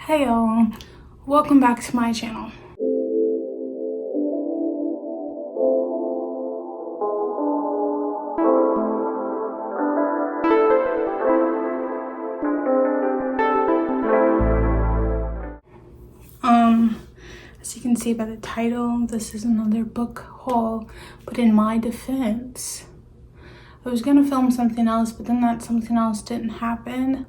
Hey y'all, welcome back to my channel. As you can see by the title, this is another book haul, but in my defense, I was gonna film something else, but then that something else didn't happen,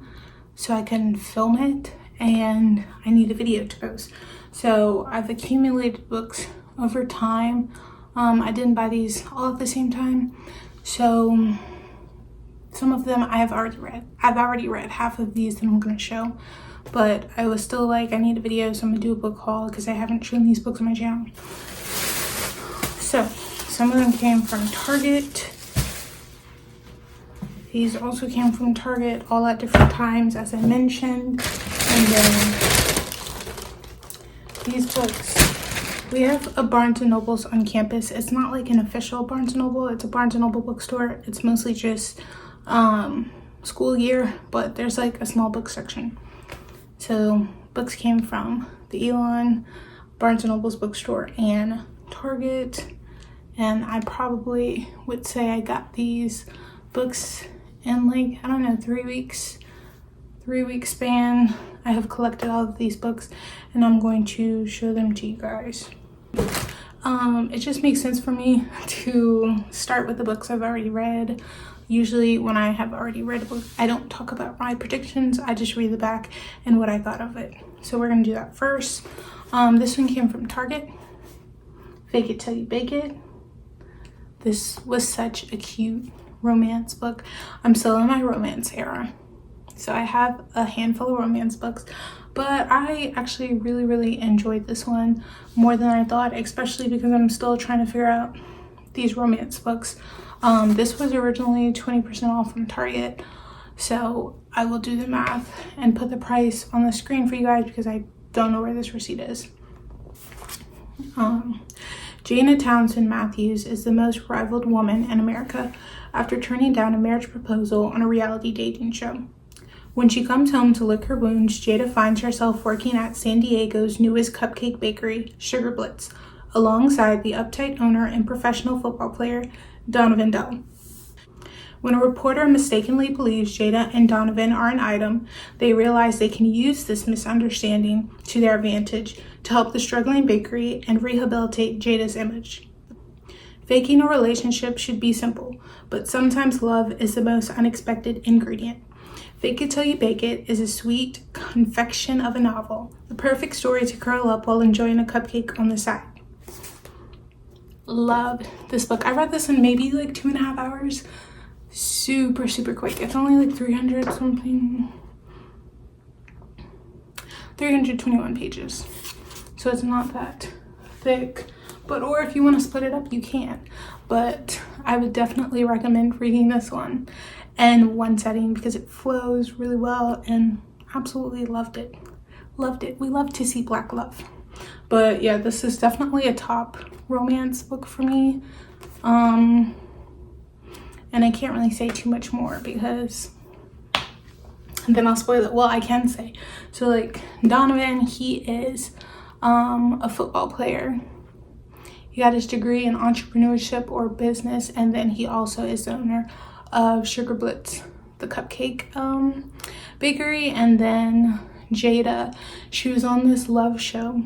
so I couldn't film it, and I need a video to post. So I've accumulated books over time. I didn't buy these all at the same time, so some of them I have already read. I've already read half of these that I'm gonna show, but I was still like, I need a video, so I'm gonna do a book haul because I haven't shown these books on my channel. So some of them came from Target. These also came from Target, all at different times, as I mentioned. And then these books, we have a Barnes & Noble's on campus. It's not like an official Barnes & Noble, it's a Barnes & Noble bookstore. It's mostly just school year, but there's like a small book section. So books came from the Elon, Barnes & Noble's bookstore, and Target. And I probably would say I got these books in like, I don't know, 3 weeks. 3-week span. I have collected all of these books and I'm going to show them to you guys. It just makes sense for me to start with the books I've already read. Usually when I have already read a book, I don't talk about my predictions, I just read the back and what I thought of it. So we're gonna do that first. This one came from Target. Fake It Till You Bake It. This was such a cute romance book. I'm still in my romance era, so I have a handful of romance books, but I actually really enjoyed this one more than I thought, especially because I'm still trying to figure out these romance books. This was originally 20% off from Target, so I will do the math and put the price on the screen for you guys because I don't know where this receipt is. Jana Townsend Matthews is the most rivaled woman in America after turning down a marriage proposal on a reality dating show. When she comes home to lick her wounds, Jada finds herself working at San Diego's newest cupcake bakery, Sugar Blitz, alongside the uptight owner and professional football player, Donovan Dell. When a reporter mistakenly believes Jada and Donovan are an item, they realize they can use this misunderstanding to their advantage to help the struggling bakery and rehabilitate Jada's image. Faking a relationship should be simple, but sometimes love is the most unexpected ingredient. Fake It Till You Bake It is a sweet confection of a novel, the perfect story to curl up while enjoying a cupcake on the side. Loved this book. I read this in maybe like 2.5 hours. Super quick. It's only like 300 something. 321 pages. So it's not that thick. But, or if you want to split it up, you can. But I would definitely recommend reading this one in one setting because it flows really well, and absolutely loved it. Loved it. We love to see Black love. But yeah, this is definitely a top romance book for me. And I can't really say too much more because then I'll spoil it. Well, I can say. So like Donovan, he is a football player. He got his degree in entrepreneurship or business, and then he also is the owner of Sugar Blitz, the cupcake bakery. And then Jada, she was on this love show,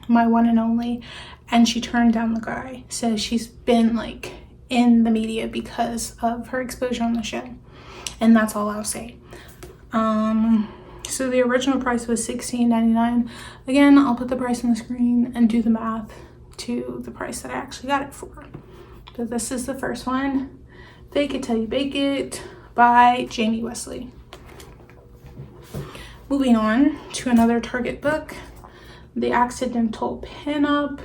My One and Only, and she turned down the guy. So she's been like in the media because of her exposure on the show, and that's all I'll say. So the original price was $16.99. Again, I'll put the price on the screen and do the math to the price that I actually got it for. So this is the first one, Fake It Till You Bake It by Jamie Wesley. Moving on to another Target book, The Accidental Pinup,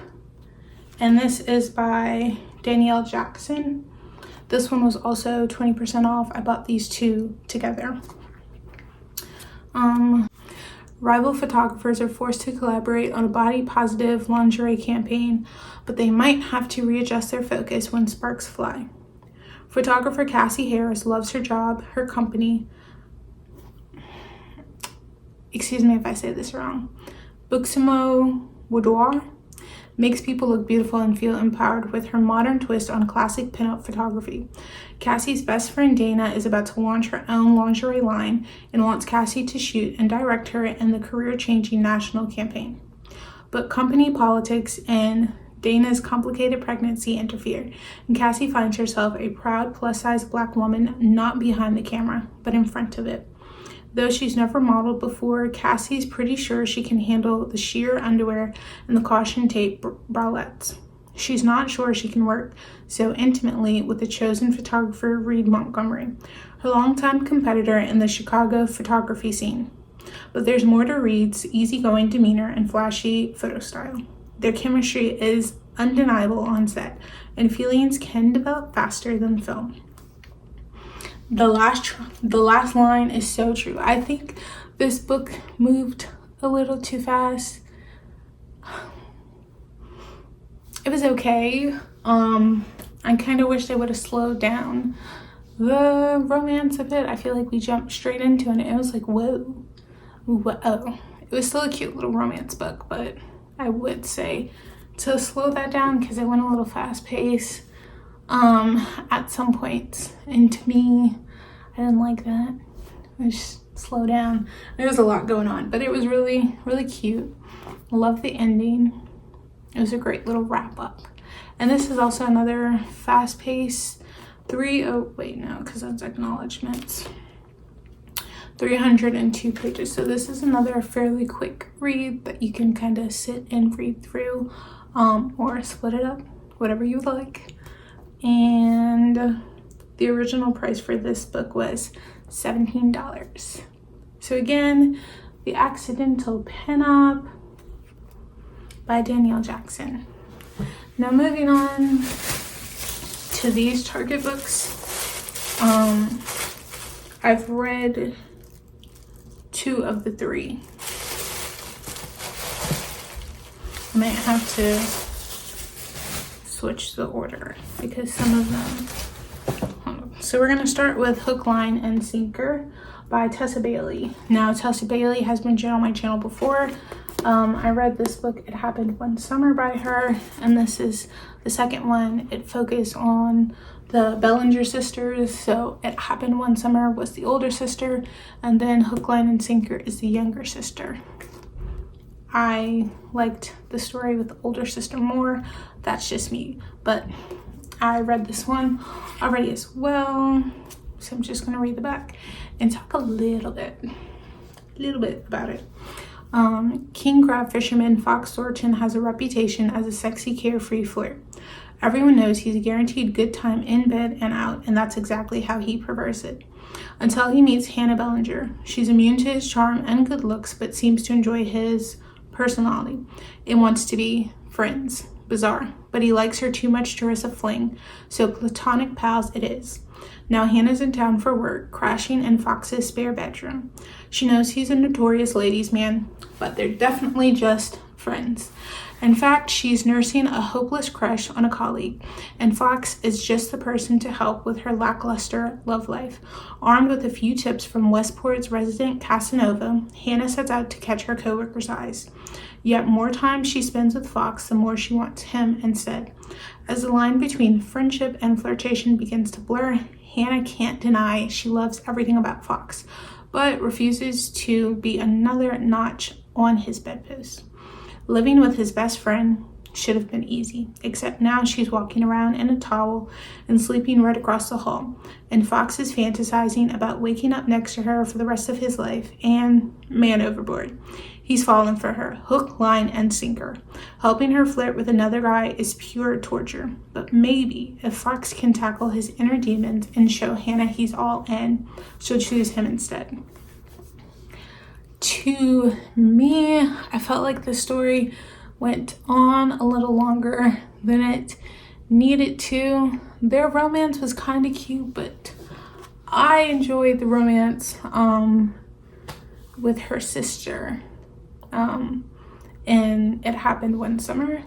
and this is by Danielle Jackson. This one was also 20% off. I bought these two together. Rival photographers are forced to collaborate on a body positive lingerie campaign, but they might have to readjust their focus when sparks fly. Photographer Cassie Harris loves her job, her company, excuse me if I say this wrong, Buximo Boudoir, makes people look beautiful and feel empowered with her modern twist on classic pinup photography. Cassie's best friend Dana is about to launch her own lingerie line and wants Cassie to shoot and direct her in the career-changing national campaign. But company politics and Dana's complicated pregnancy interfere, and Cassie finds herself a proud plus-size Black woman not behind the camera, but in front of it. Though she's never modeled before, Cassie's pretty sure she can handle the sheer underwear and the caution tape bralettes. She's not sure she can work so intimately with the chosen photographer Reed Montgomery, her longtime competitor in the Chicago photography scene. But there's more to Reed's easygoing demeanor and flashy photo style. Their chemistry is undeniable on set, and feelings can develop faster than film. The last line is so true. I think this book moved a little too fast. It was okay. I kind of wish they would have slowed down the romance a bit. I feel like we jumped straight into it and it was like, whoa. It was still a cute little romance book, but I would say to slow that down because it went a little fast paced at some points, and to me I didn't like that. Just slow down. There was a lot going on, but it was really cute. I love the ending. It was a great little wrap up. And this is also another fast paced because that's acknowledgements. 302 pages. So this is another fairly quick read that you can kind of sit and read through, or split it up, whatever you like. And the original price for this book was $17. So again, The Accidental Pinup by Danielle Jackson. Now moving on to these Target books. I've read 2 of the 3. I might have to switch the order because some of them. So we're gonna start with Hook, Line, and Sinker by Tessa Bailey. Now Tessa Bailey has been on my channel before. I read this book, It Happened One Summer by her, and this is the second one. It focused on the Bellinger sisters. So It Happened One Summer was the older sister, and then Hook, Line, and Sinker is the younger sister. I liked the story with the older sister more. That's just me, but I read this one already as well, so I'm just gonna read the back and talk a little bit about it. King crab fisherman Fox Thornton has a reputation as a sexy, carefree flirt. Everyone knows he's a guaranteed good time in bed and out, and that's exactly how he prefers it. Until he meets Hannah Bellinger. She's immune to his charm and good looks, but seems to enjoy his personality and wants to be friends. Bizarre, but he likes her too much to risk a fling, so platonic pals it is. Now Hannah's in town for work, crashing in Fox's spare bedroom. She knows he's a notorious ladies' man, but they're definitely just friends. In fact, she's nursing a hopeless crush on a colleague, and Fox is just the person to help with her lackluster love life. Armed with a few tips from Westport's resident Casanova, Hannah sets out to catch her coworker's eyes. Yet more time she spends with Fox, the more she wants him instead. As the line between friendship and flirtation begins to blur, Hannah can't deny she loves everything about Fox, but refuses to be another notch on his bedpost. Living with his best friend should have been easy, except now she's walking around in a towel and sleeping right across the hall, and Fox is fantasizing about waking up next to her for the rest of his life, and man overboard. He's fallen for her, hook, line, and sinker. Helping her flirt with another guy is pure torture, but maybe if Fox can tackle his inner demons and show Hannah he's all in, she'll choose him instead. To me, I felt like the story went on a little longer than it needed to. Their romance was kind of cute, but I enjoyed the romance with her sister. And It Happened One Summer.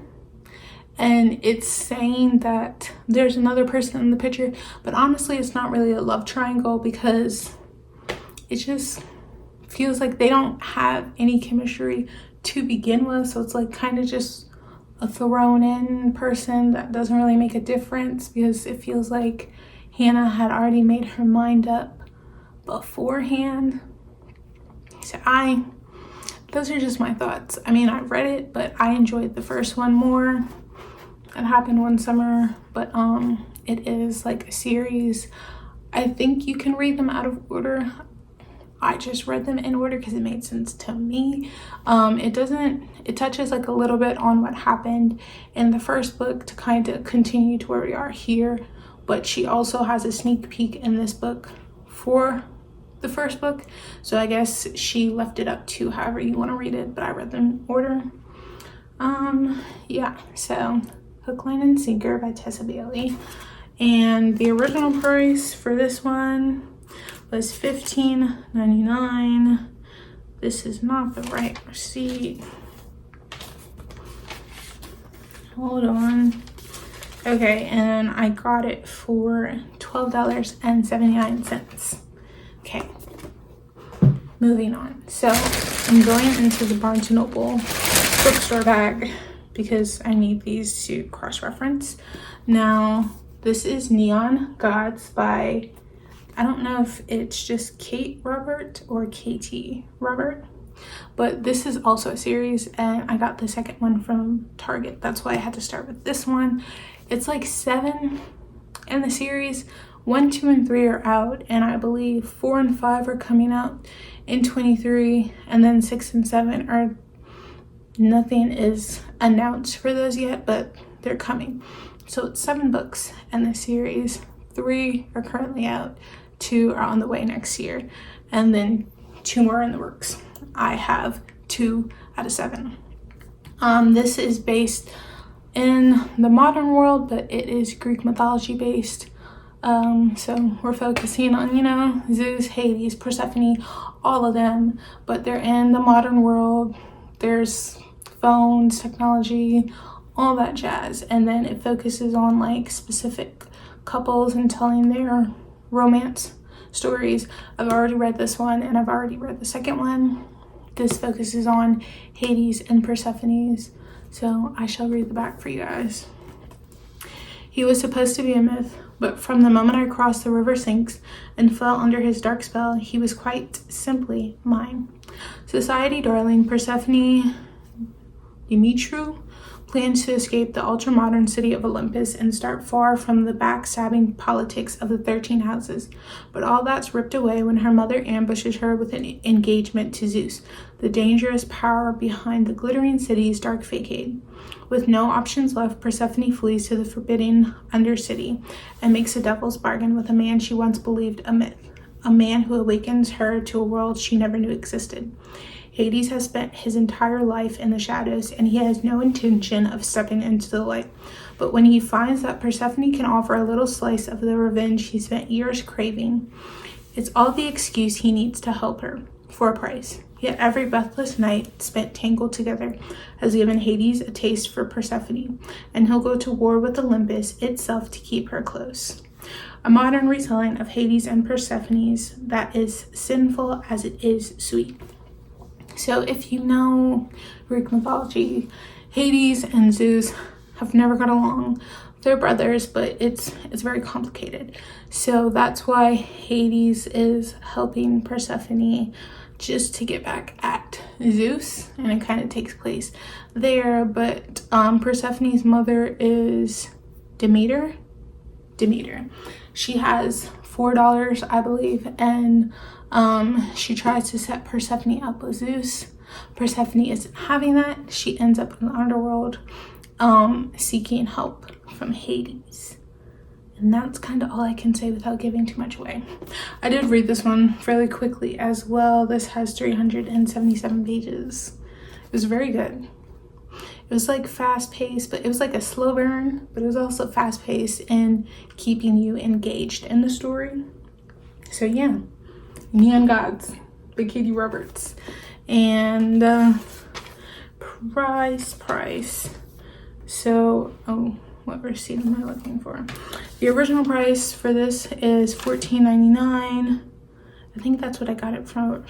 And it's saying that there's another person in the picture, but honestly, it's not really a love triangle because it just feels like they don't have any chemistry to begin with, so it's like kind of just a thrown in person that doesn't really make a difference, because it feels like Hannah had already made her mind up beforehand. So those are just my thoughts. I mean, I read it, but I enjoyed the first one more. It happened one summer, but it is like a series. I think you can read them out of order. I just read them in order because it made sense to me. It touches like a little bit on what happened in the first book to kind of continue to where we are here, but she also has a sneak peek in this book for the first book, so I guess she left it up to however you want to read it, but I read them in order. Yeah, so Hook, Line, and Sinker by Tessa Bailey, and the original price for this one was $15.99. This is not the right receipt. Hold on. Okay, and I got it for $12.79. Okay, moving on. So I'm going into the Barnes & Noble bookstore bag because I need these to cross-reference. Now, this is Neon Gods by, I don't know if it's just Kate Robert or Katee Robert, but this is also a series, and I got the second one from Target. That's why I had to start with this one. It's like 7 in the series. 1, 2, and 3 are out, and I believe 4 and 5 are coming out in 23, and then 6 and 7 are, nothing is announced for those yet, but they're coming. So it's 7 books in the series. 3 are currently out, 2 are on the way next year, and then 2 more in the works. I have 2 out of 7. This is based in the modern world, but it is Greek mythology based. So we're focusing on, you know, Zeus, Hades, Persephone, all of them, but they're in the modern world. There's phones, technology, all that jazz, and then it focuses on like specific couples and telling their romance stories. I've already read this one, and I've already read the second one. This focuses on Hades and Persephone's, so I shall read the back for you guys. He was supposed to be a myth, but from the moment I crossed the river Styx and fell under his dark spell, he was quite simply mine. Society darling Persephone Demetriou plans to escape the ultra-modern city of Olympus and start far from the backstabbing politics of the 13 houses. But all that's ripped away when her mother ambushes her with an engagement to Zeus, the dangerous power behind the glittering city's dark facade. With no options left, Persephone flees to the forbidden Undercity and makes a devil's bargain with a man she once believed a myth, a man who awakens her to a world she never knew existed. Hades has spent his entire life in the shadows, and he has no intention of stepping into the light. But when he finds that Persephone can offer a little slice of the revenge he spent years craving, it's all the excuse he needs to help her, for a price. Yet every breathless night spent tangled together has given Hades a taste for Persephone, and he'll go to war with Olympus itself to keep her close. A modern retelling of Hades and Persephone's that is sinful as it is sweet. So if you know Greek mythology, Hades and Zeus have never got along. They're brothers, but it's very complicated. So that's why Hades is helping Persephone just to get back at Zeus, and it kind of takes place there. But Persephone's mother is Demeter. She has $4, I believe, and she tries to set Persephone up with Zeus. Persephone isn't having that. She ends up in the underworld seeking help from Hades. And that's kind of all I can say without giving too much away. I did read this one fairly quickly as well. This has 377 pages. It was very good. It was like fast paced, but it was like a slow burn, but it was also fast paced and keeping you engaged in the story. So yeah, Neon Gods by Katee Roberts. And price. So, what receipt am I looking for? The original price for this is $14.99. I think that's what I got it for.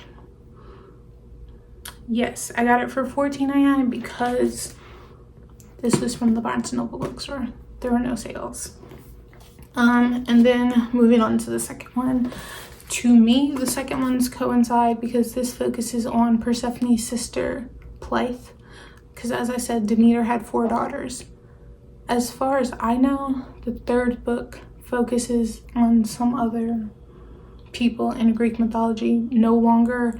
Yes, I got it for $14.99 because this was from the Barnes & Noble bookstore. There were no sales. And then moving on to the second one. To me, the second one's coincide because this focuses on Persephone's sister, Plythe. Because as I said, Demeter had 4 daughters. As far as I know, the third book focuses on some other people in Greek mythology, no longer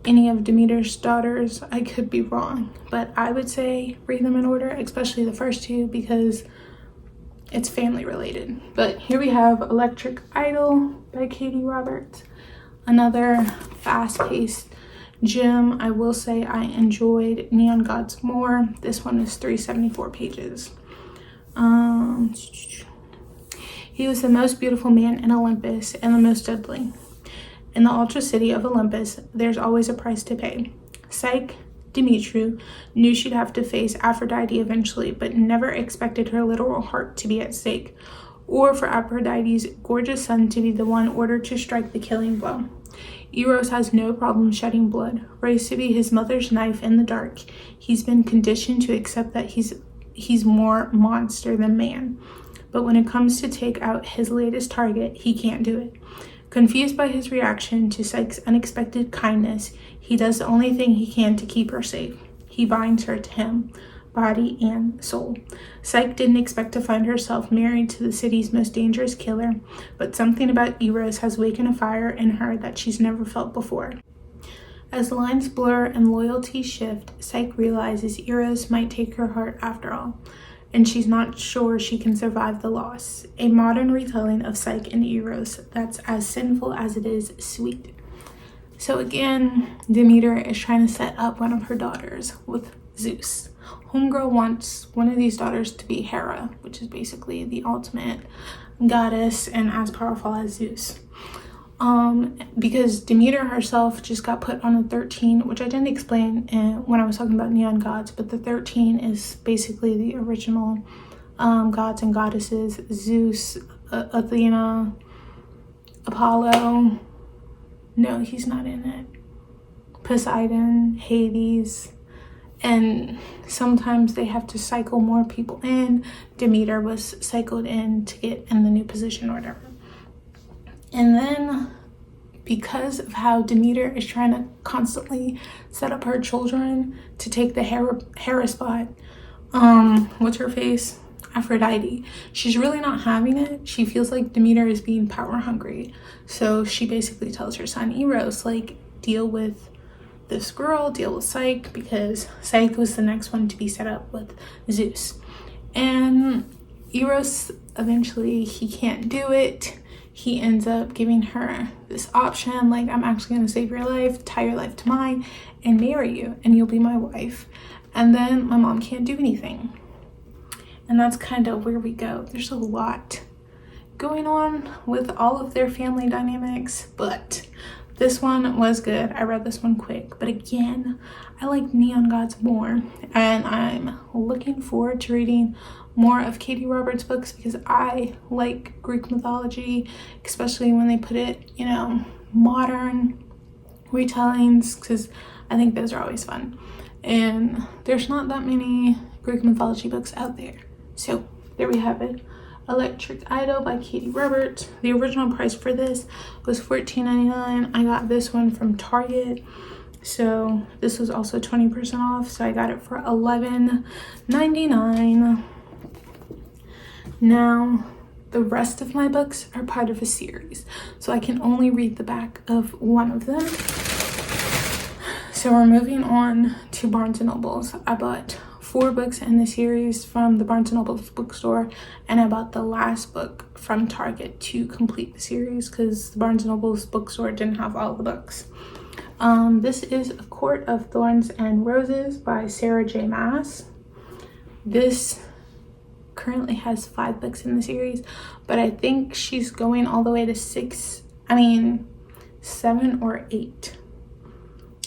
any of Demeter's daughters. I could be wrong, but I would say read them in order, especially the first 2, because it's family related. But here we have Electric Idol by Katee Roberts, another fast-paced gem. I will say I enjoyed Neon Gods more. This one is 374 pages. He was the most beautiful man in Olympus and the most deadly. In the ultra city of Olympus, there's always a price to pay. Psyche, Demeter, knew she'd have to face Aphrodite eventually, but never expected her literal heart to be at stake, or for Aphrodite's gorgeous son to be the one ordered to strike the killing blow. Eros has no problem shedding blood. Raised to be his mother's knife in the dark, he's been conditioned to accept that he's more monster than man. But when it comes to take out his latest target, he can't do it. Confused by his reaction to Psyche's unexpected kindness, he does the only thing he can to keep her safe. He binds her to him, body and soul. Psyche didn't expect to find herself married to the city's most dangerous killer, but something about Eros has wakened a fire in her that she's never felt before. As lines blur and loyalties shift, Psyche realizes Eros might take her heart after all, and she's not sure she can survive the loss. A modern retelling of Psyche and Eros that's as sinful as it is sweet. So again, Demeter is trying to set up one of her daughters with Zeus. Homegirl wants one of these daughters to be Hera, which is basically the ultimate goddess and as powerful as Zeus. Because Demeter herself just got put on a 13, which I didn't explain when I was talking about Neon Gods, but the 13 is basically the original gods and goddesses: Zeus, Athena, Apollo. No, he's not in it. Poseidon, Hades, and sometimes they have to cycle more people in. Demeter was cycled in to get in the new position or whatever. And then because of how Demeter is trying to constantly set up her children to take the Hera spot, what's her face? Aphrodite. She's really not having it. She feels like Demeter is being power hungry. So she basically tells her son Eros, like, deal with this girl, deal with Psyche, because Psyche was the next one to be set up with Zeus. And Eros, eventually, he can't do it. He ends up giving her this option, like, I'm actually going to save your life, tie your life to mine, and marry you, and you'll be my wife. And then my mom can't do anything. And that's kind of where we go. There's a lot going on with all of their family dynamics, but this one was good. I read this one quick, but again, I like Neon Gods more, and I'm looking forward to reading more of Katee Roberts' books because I like Greek mythology, especially when they put it, you know, modern retellings, because I think those are always fun. And there's not that many Greek mythology books out there. So there we have it. Electric Idol by Katee Roberts. The original price for this was $14.99. I got this one from Target. So this was also 20% off. So I got it for $11.99. Now, the rest of my books are part of a series. So I can only read the back of one of them. So we're moving on to Barnes & Noble's. I bought 4 books in the series from the Barnes & Noble's bookstore, and I bought the last book from Target to complete the series because the Barnes & Noble's bookstore didn't have all the books. This is A Court of Thorns and Roses by Sarah J. Maas. This currently has 5 books in the series, but I think she's going all the way to 7 or 8.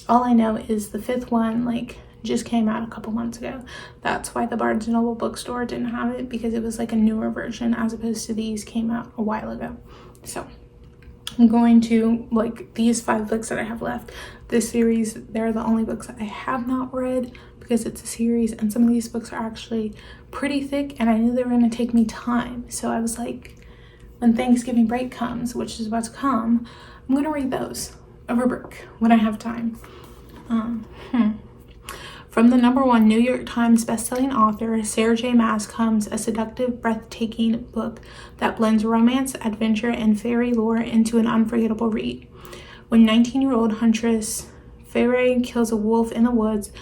All I know is the 5th one, like, just came out a couple months ago. That's why the Barnes & Noble bookstore didn't have it, because it was like a newer version as opposed to these came out a while ago. So I'm going to, like, these 5 books that I have left, this series, they're the only books that I have not read because it's a series, and some of these books are actually pretty thick, and I knew they were going to take me time. So I was like, when Thanksgiving break comes, which is about to come, I'm going to read those over break when I have time. From the #1 New York Times bestselling author Sarah J. Maas comes a seductive, breathtaking book that blends romance, adventure, and fairy lore into an unforgettable read. When 19-year-old huntress Fairy kills a wolf in the woods,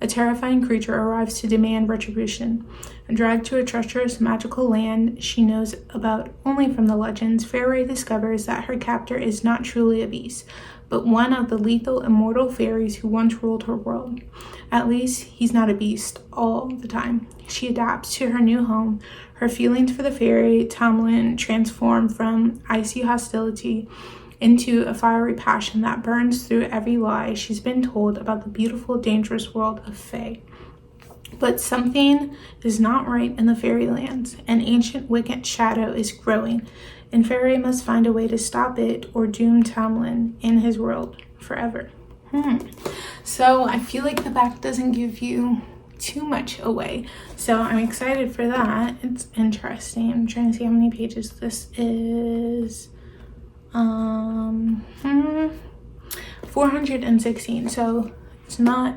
a terrifying creature arrives to demand retribution. Dragged to a treacherous magical land she knows about only from the legends, Fairy discovers that her captor is not truly a beast, but one of the lethal immortal fairies who once ruled her world. At least he's not a beast all the time. She adapts to her new home. Her feelings for the fairy Tamlin transform from icy hostility into a fiery passion that burns through every lie she's been told about the beautiful, dangerous world of Fae. But something is not right in the fairylands. An ancient wicked shadow is growing, and Fairy must find a way to stop it or doom Tamlin in his world forever. So I feel like the back doesn't give you too much away. So I'm excited for that. It's interesting. I'm trying to see how many pages this is. 416. So it's not,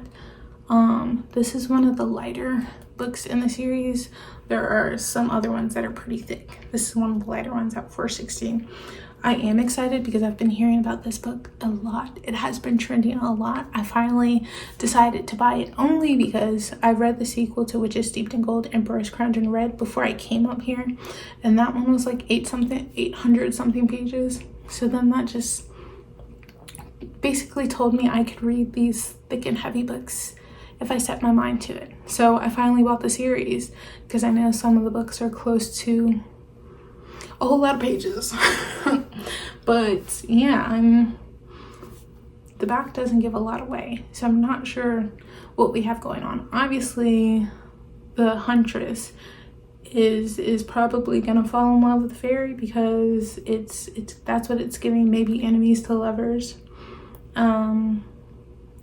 this is one of the lighter books in the series. There are some other ones that are pretty thick. This is one of the lighter ones at 416. I am excited because I've been hearing about this book a lot. It has been trending a lot. I finally decided to buy it only because I read the sequel to Witches Steeped in Gold, Emperor's Crowned in Red, before I came up here. And that one was like 800 something pages. So then that just basically told me I could read these thick and heavy books if I set my mind to it. So I finally bought the series because I know some of the books are close to a whole lot of pages. But yeah, the back doesn't give a lot away, so I'm not sure what we have going on. Obviously the huntress is probably gonna fall in love with the fairy because it's that's what it's giving, maybe enemies to lovers, to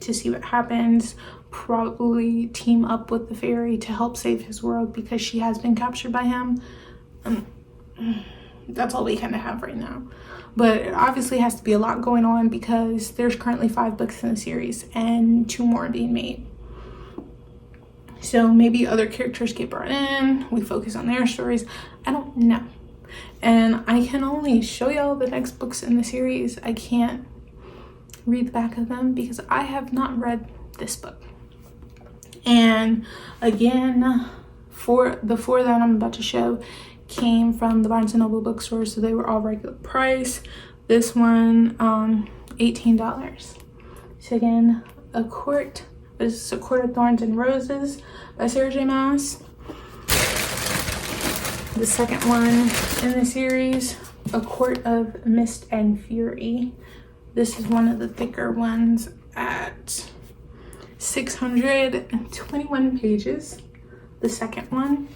see what happens. Probably team up with the fairy to help save his world because she has been captured by him. That's all we kind of have right now, but it obviously has to be a lot going on because there's currently 5 books in the series and 2 more being made. So maybe other characters get brought in, we focus on their stories, I don't know. And I can only show y'all the next books in the series. I can't read the back of them because I have not read this book. And again, for the 4 that I'm about to show came from the Barnes & Noble bookstore, so they were all regular price. This one, $18. So again, this is A Court of Thorns and Roses by Sarah J. Maas. The second one in the series, A Court of Mist and Fury. This is one of the thicker ones at 621 pages. The second one.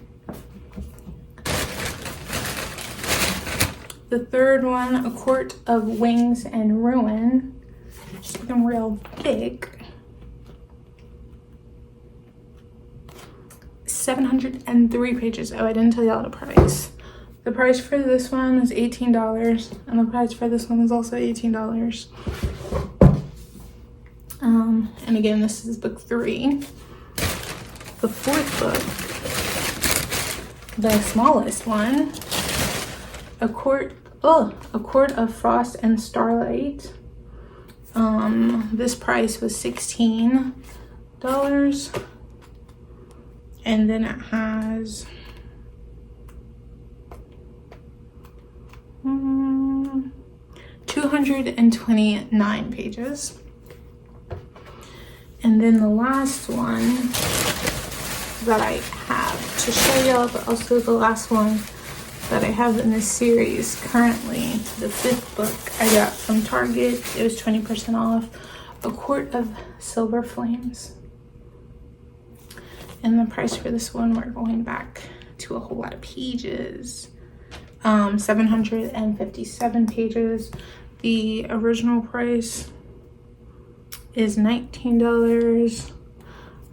The third one, A Court of Wings and Ruin. Something real thick. 703 pages. Oh, I didn't tell y'all the price. The price for this one is $18, and the price for this one is also $18. And again, this is book 3. The 4th book, the smallest one, A Court of Frost and Starlight. This price was $16, and then it has 229 pages. And then the last one that I have to show y'all, but also the last one that I have in this series currently, the 5th book I got from Target. It was 20% off. A Court of Silver Flames. And the price for this one, we're going back to a whole lot of pages. 757 pages. The original price is $19.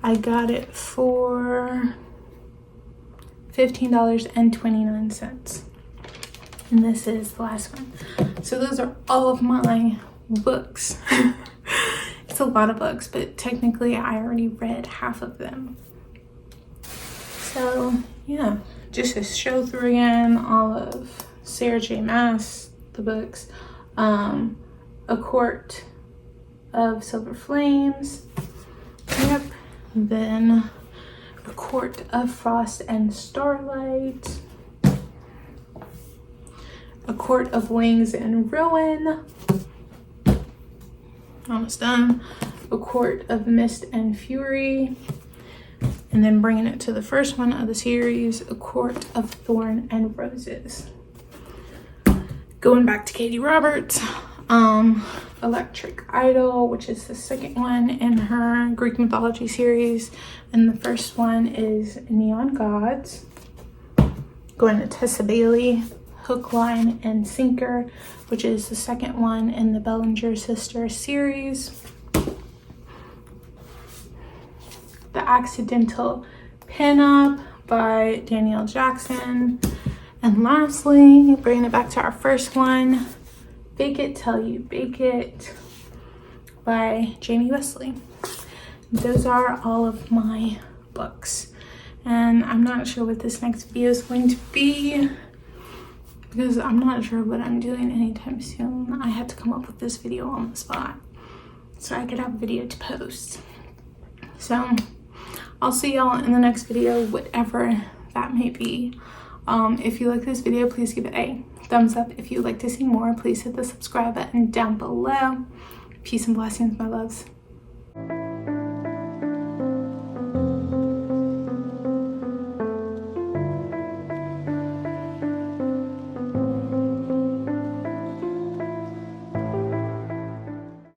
I got it for $15.29. And this is the last one. So those are all of my books. It's a lot of books, but technically I already read half of them. So yeah, just to show through again all of Sarah J. Maas, the books. A Court of Silver Flames. Yep. Then A Court of Frost and Starlight. A Court of Wings and Ruin. Almost done. A Court of Mist and Fury. And then bringing it to the first one of the series, A Court of Thorn and Roses. Going back to Katee Roberts, Electric Idol, which is the second one in her Greek mythology series. And the first one is Neon Gods. Going to Tessa Bailey, Hook, Line, and Sinker, which is the second one in the Bellinger Sisters series. The Accidental Pinup by Danielle Jackson. And lastly, bringing it back to our first one, Fake It Till You Bake It by Jamie Wesley. Those are all of my books. And I'm not sure what this next video is going to be, because I'm not sure what I'm doing anytime soon. I had to come up with this video on the spot so I could have a video to post. So I'll see y'all in the next video, whatever that may be. If you like this video, please give it a thumbs up. If you'd like to see more, please hit the subscribe button down below. Peace and blessings, my loves.